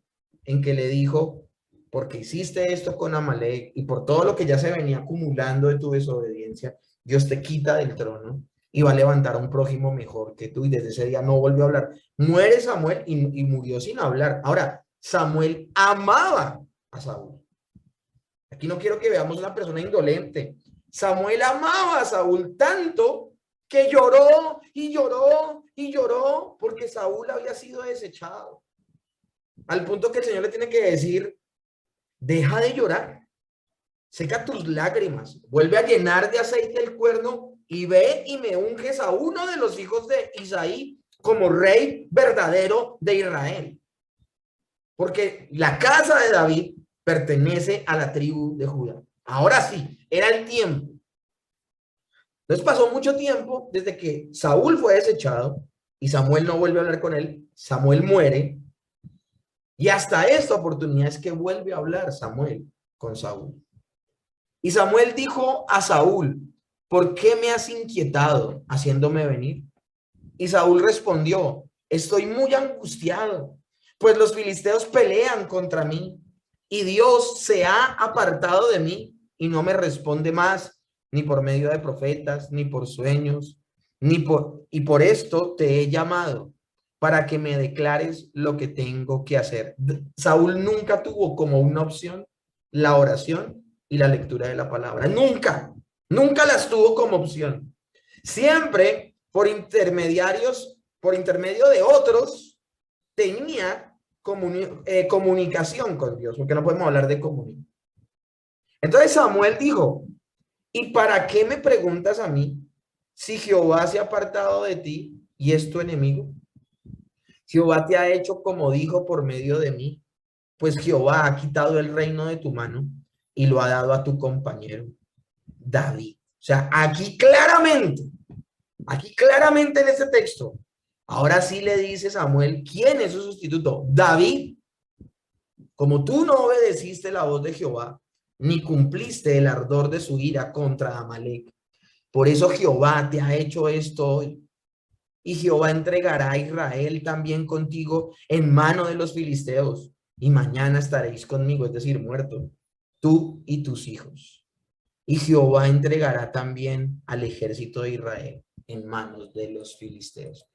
en que le dijo, porque hiciste esto con Amalek y por todo lo que ya se venía acumulando de tu desobediencia, Dios te quita del trono y va a levantar a un prójimo mejor que tú. Y desde ese día no volvió a hablar. Muere Samuel y murió sin hablar. Ahora, Samuel amaba a Saúl. Aquí no quiero que veamos una persona indolente. Samuel amaba a Saúl tanto que lloró y lloró y lloró porque Saúl había sido desechado. Al punto que el Señor le tiene que decir, deja de llorar, seca tus lágrimas, vuelve a llenar de aceite el cuerno y ve y me unges a uno de los hijos de Isaí como rey verdadero de Israel. Porque la casa de David pertenece a la tribu de Judá. Ahora sí, era el tiempo. Entonces pasó mucho tiempo desde que Saúl fue desechado y Samuel no vuelve a hablar con él. Samuel muere. Y hasta esta oportunidad es que vuelve a hablar Samuel con Saúl. Y Samuel dijo a Saúl, ¿por qué me has inquietado haciéndome venir? Y Saúl respondió, estoy muy angustiado, pues los filisteos pelean contra mí y Dios se ha apartado de mí y no me responde más, ni por medio de profetas, ni por sueños, y por esto te he llamado para que me declares lo que tengo que hacer. Saúl nunca tuvo como una opción la oración y la lectura de la palabra. Nunca, nunca las tuvo como opción. Siempre por intermedio de otros, tenía comunicación con Dios, porque no podemos hablar de comunión. Entonces Samuel dijo, ¿y para qué me preguntas a mí si Jehová se ha apartado de ti y es tu enemigo? Jehová te ha hecho como dijo por medio de mí, pues Jehová ha quitado el reino de tu mano y lo ha dado a tu compañero David. O sea, aquí claramente en este texto, ahora sí le dice Samuel, ¿quién es su sustituto? David. Como tú no obedeciste la voz de Jehová, ni cumpliste el ardor de su ira contra Amalek, por eso Jehová te ha hecho esto hoy. Y Jehová entregará a Israel también contigo en mano de los filisteos, y mañana estaréis conmigo, es decir, muerto, tú y tus hijos. Y Jehová entregará también al ejército de Israel en manos de los filisteos.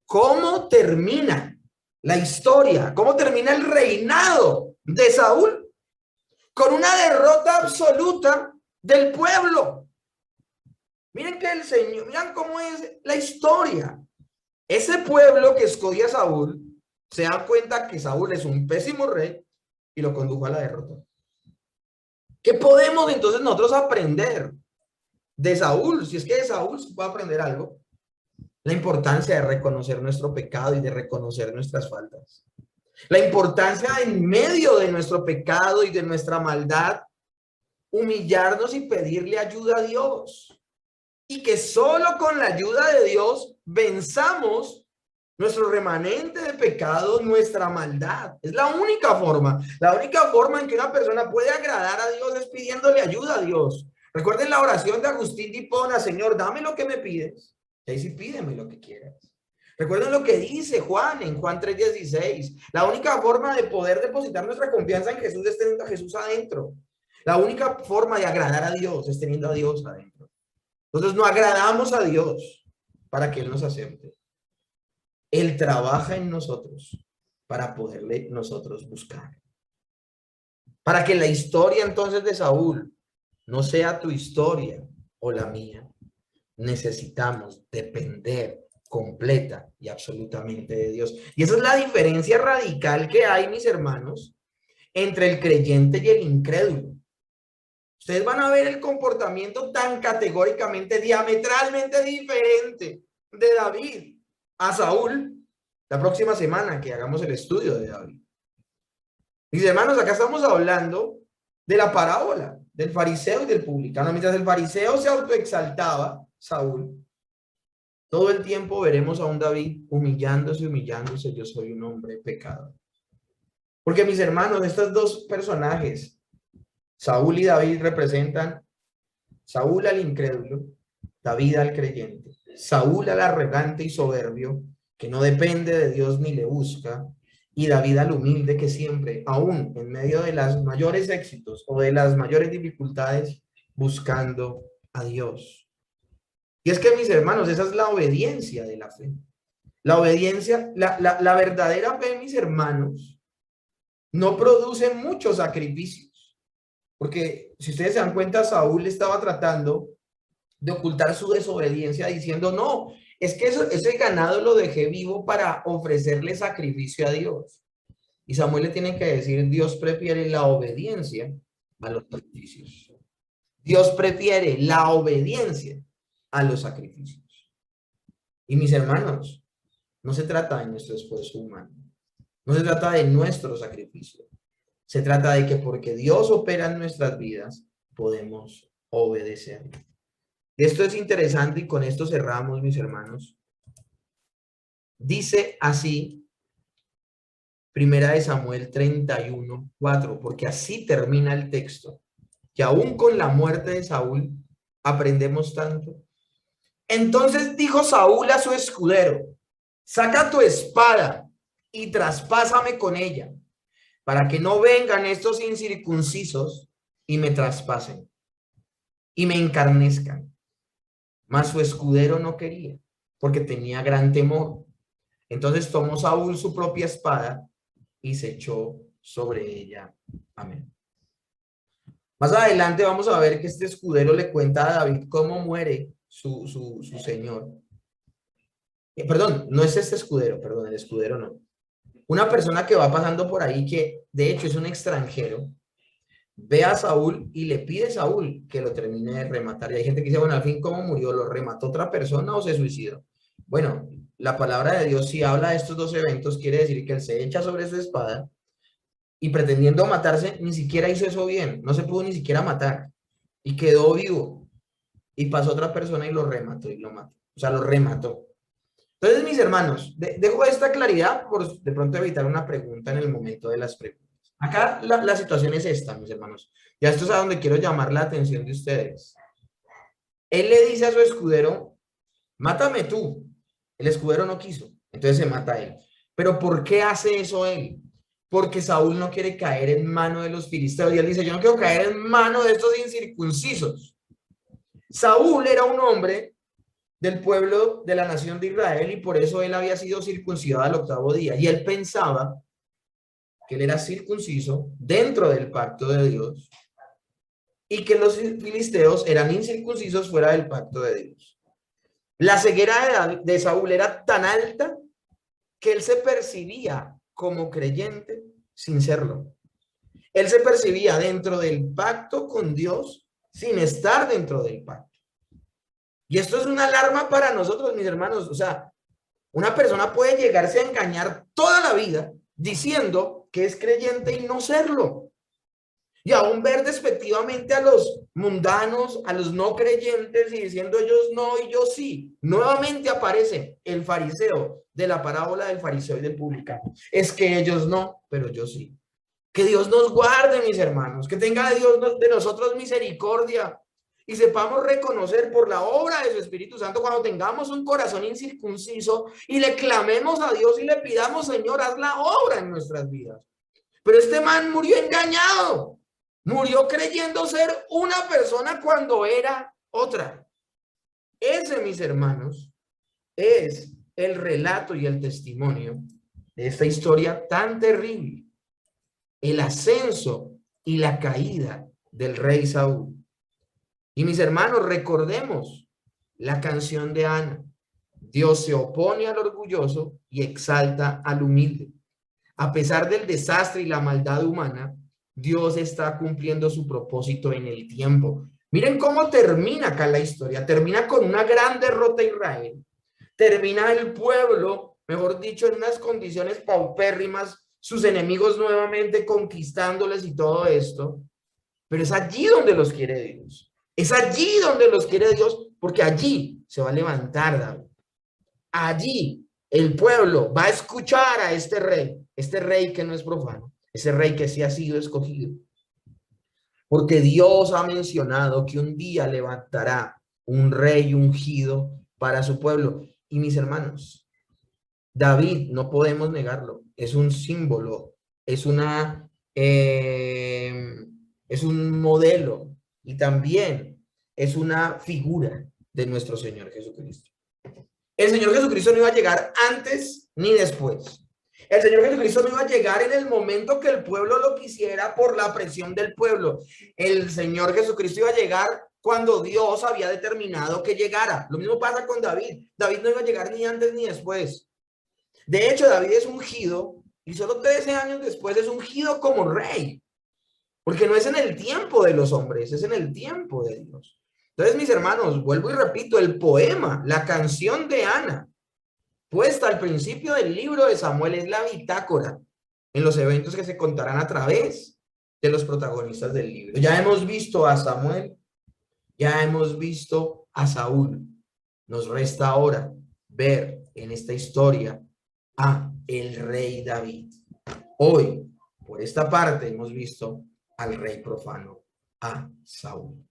¿Cómo termina la historia? ¿Cómo termina el reinado de Saúl? Con una derrota absoluta del pueblo. Miren que el Señor, miren cómo es la historia. Ese pueblo que escogía a Saúl se da cuenta que Saúl es un pésimo rey y lo condujo a la derrota. ¿Qué podemos entonces nosotros aprender de Saúl? Si es que de Saúl se puede aprender algo. La importancia de reconocer nuestro pecado y de reconocer nuestras faltas. La importancia en medio de nuestro pecado y de nuestra maldad, humillarnos y pedirle ayuda a Dios. Y que solo con la ayuda de Dios venzamos nuestro remanente de pecado, nuestra maldad. Es la única forma en que una persona puede agradar a Dios es pidiéndole ayuda a Dios. Recuerden la oración de Agustín de Hipona, Señor, dame lo que me pides. Y ahí sí pídeme lo que quieras. Recuerden lo que dice Juan en Juan 3:16. La única forma de poder depositar nuestra confianza en Jesús es teniendo a Jesús adentro. La única forma de agradar a Dios es teniendo a Dios adentro. Entonces no agradamos a Dios para que Él nos acepte. Él trabaja en nosotros para poderle nosotros buscar. Para que la historia entonces de Saúl no sea tu historia o la mía, necesitamos depender completa y absolutamente de Dios. Y esa es la diferencia radical que hay, mis hermanos, entre el creyente y el incrédulo. Ustedes van a ver el comportamiento tan categóricamente, diametralmente diferente de David a Saúl la próxima semana que hagamos el estudio de David. Mis hermanos, acá estamos hablando de la parábola del fariseo y del publicano. Mientras el fariseo se autoexaltaba, Saúl, todo el tiempo veremos a un David humillándose, yo soy un hombre pecador. Porque mis hermanos, estos dos personajes, Saúl y David, representan Saúl al incrédulo, David al creyente. Saúl al arrogante y soberbio, que no depende de Dios ni le busca, y David al humilde que siempre, aún en medio de los mayores éxitos o de las mayores dificultades, buscando a Dios. Y es que, mis hermanos, esa es la obediencia de la fe. La obediencia, la verdadera fe, mis hermanos, no produce muchos sacrificios. Porque Si ustedes se dan cuenta, Saúl estaba tratando de ocultar su desobediencia diciendo, no, es que ese ganado lo dejé vivo para ofrecerle sacrificio a Dios. Y Samuel le tiene que decir, Dios prefiere la obediencia a los sacrificios. Dios prefiere la obediencia a los sacrificios. Y mis hermanos, no se trata de nuestro esfuerzo humano, no se trata de nuestro sacrificio, se trata de que porque Dios opera en nuestras vidas, podemos obedecer. Esto es interesante y con esto cerramos, mis hermanos. Dice así, Primera de Samuel 31:4, porque así termina el texto, que aún con la muerte de Saúl aprendemos tanto. Entonces dijo Saúl a su escudero, saca tu espada y traspásame con ella, para que no vengan estos incircuncisos y me traspasen y me encarnezcan. Mas su escudero no quería, porque tenía gran temor. Entonces tomó Saúl su propia espada y se echó sobre ella. Amén. Más adelante vamos a ver que este escudero le cuenta a David cómo muere su señor. Perdón, no es este escudero, perdón, el escudero no. Una persona que va pasando por ahí, que de hecho es un extranjero, ve a Saúl y le pide a Saúl que lo termine de rematar. Y hay gente que dice, bueno, al fin, ¿cómo murió? ¿Lo remató otra persona o se suicidó? Bueno, la palabra de Dios, si habla de estos dos eventos, quiere decir que él se echa sobre su espada y pretendiendo matarse, ni siquiera hizo eso bien, no se pudo ni siquiera matar y quedó vivo. Y pasó otra persona y lo remató y lo mató. O sea, lo remató. Entonces, mis hermanos, dejo esta claridad por de pronto evitar una pregunta en el momento de las preguntas. Acá la situación es esta, mis hermanos. Ya esto es a donde quiero llamar la atención de ustedes. Él le dice a su escudero, mátame tú. El escudero no quiso, entonces se mata a él. Pero ¿por qué hace eso él? Porque Saúl no quiere caer en mano de los filisteos. Y él dice, yo no quiero caer en mano de estos incircuncisos. Saúl era un hombre del pueblo de la nación de Israel y por eso él había sido circuncidado al 8º día. Y él pensaba que él era circunciso dentro del pacto de Dios y que los filisteos eran incircuncisos fuera del pacto de Dios. La ceguera de Saúl era tan alta que él se percibía como creyente sin serlo. Él se percibía dentro del pacto con Dios sin estar dentro del pacto. Y esto es una alarma para nosotros, mis hermanos. O sea, una persona puede llegarse a engañar toda la vida diciendo que es creyente y no serlo. Y aún ver despectivamente a los mundanos, a los no creyentes y diciendo ellos no y yo sí. Nuevamente aparece el fariseo de la parábola del fariseo y del publicano. Es que ellos no, pero yo sí. Que Dios nos guarde, mis hermanos, que tenga Dios de nosotros misericordia y sepamos reconocer por la obra de su Espíritu Santo cuando tengamos un corazón incircunciso y le clamemos a Dios y le pidamos, Señor, haz la obra en nuestras vidas. Pero este man murió engañado, murió creyendo ser una persona cuando era otra. Ese, mis hermanos, es el relato y el testimonio de esta historia tan terrible. El ascenso y la caída del rey Saúl. Y mis hermanos, recordemos la canción de Ana. Dios se opone al orgulloso y exalta al humilde. A pesar del desastre y la maldad humana, Dios está cumpliendo su propósito en el tiempo. Miren cómo termina acá la historia. Termina con una gran derrota a Israel. Termina el pueblo, mejor dicho, en unas condiciones paupérrimas, sus enemigos nuevamente conquistándoles y todo esto. Pero es allí donde los quiere Dios. Es allí donde los quiere Dios, porque allí se va a levantar David. Allí el pueblo va a escuchar a este rey que no es profano, ese rey que sí ha sido escogido. Porque Dios ha mencionado que un día levantará un rey ungido para su pueblo. Y mis hermanos, David, no podemos negarlo, es un símbolo, es es un modelo y también es una figura de nuestro Señor Jesucristo. El Señor Jesucristo no iba a llegar antes ni después. El Señor Jesucristo no iba a llegar en el momento que el pueblo lo quisiera por la presión del pueblo. El Señor Jesucristo iba a llegar cuando Dios había determinado que llegara. Lo mismo pasa con David. David no iba a llegar ni antes ni después. De hecho, David es ungido y solo 13 años después es ungido como rey. Porque no es en el tiempo de los hombres, es en el tiempo de Dios. Entonces, mis hermanos, vuelvo y repito, el poema, la canción de Ana, puesta al principio del libro de Samuel, es la bitácora en los eventos que se contarán a través de los protagonistas del libro. Ya hemos visto a Samuel, ya hemos visto a Saúl. Nos resta ahora ver en esta historia a el rey David. Hoy, por esta parte, hemos visto al rey profano, a Saúl.